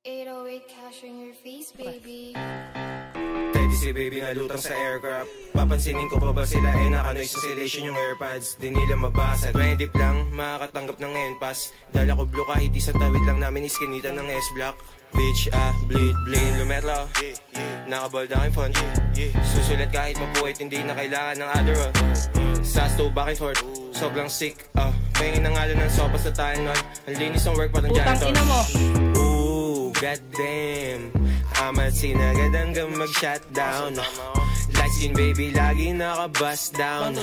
808 cash in your face, baby. Ready si baby nga lutang sa aircraft. Papansinin ko pa ba sila naka-noise cancellation yung airpods. Di nila mabasa 20 lang, makakatanggap ng NPAS. Dala ko blue kahit isang tawid lang namin iskinita ng S-block. Bitch, bleed, bling, lumetro. Nakabald ang phone. Susulat kahit mapuwit, hindi na kailangan ng other. Sasto back and forth, sobrang sick. Pahingin ng ngalo ng sopa sa Tylenol. Ang linis ng work parang janitor. Ooh, goddamn. Amat sinagad hanggang mag-shutdown. Light skin baby, lagi naka-bust down.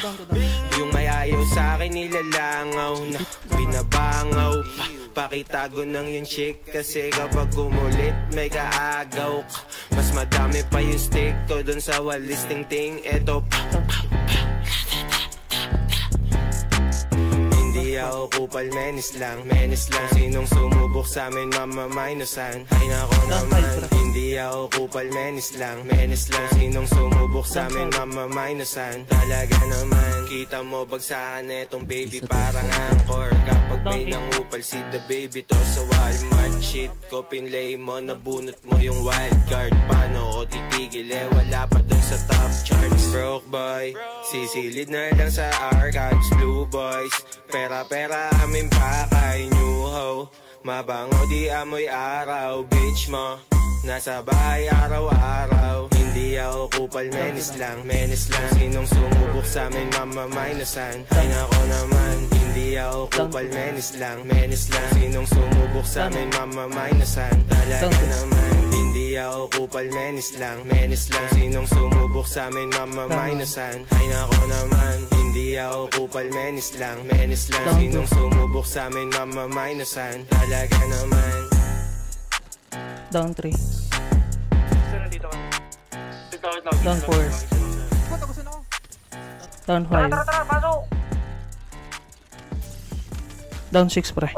Yung may ayaw sa'kin nilalangaw na binabangaw pa. Pakitago ng yung chick kasi kapag kumulit may kaagaw ka. Mas madami pa yung stick ko dun sa walis ting-ting. Eto pa. Hindi ako kupal, menis lang. Sinong sumubok sa'min mamamainusan. Ay nako naman. Hindi ako kupal, menis lang. Sinong sumubok sa'min mamamainusan. Talaga naman. Kita mo bagsakan etong baby parang angkor. Kapag may nangupal si the baby to sa Walmart. Shit ko pinlay mo, nabunot mo yung wild card. Paano ko titigil wala pa dun sa top charts. Broke boy, sisilid na lang sa archives. Blue boys, pera aming pakay. New ho, mabango di amoy araw. Bitch mo, nasa bahay araw-araw. Hindi ako kupal, menis lang. Sinong sumubok sa'min mamamainusan. Ay nako naman. Hindi ako kupal, menis lang. Sinong sumubok sa'min mamamainusan. Talaga naman. Hindi ako kupal, menis lang. Sinong sumubok sa'min mamamainusan. Ay nako naman. Hindi ako kupal, menis lang. Sinong sumubok sa'min mamamainusan. Talaga naman. Down 3. Nandito ka. Down 4. Down 5. Tara, pasok! Down 6 pre.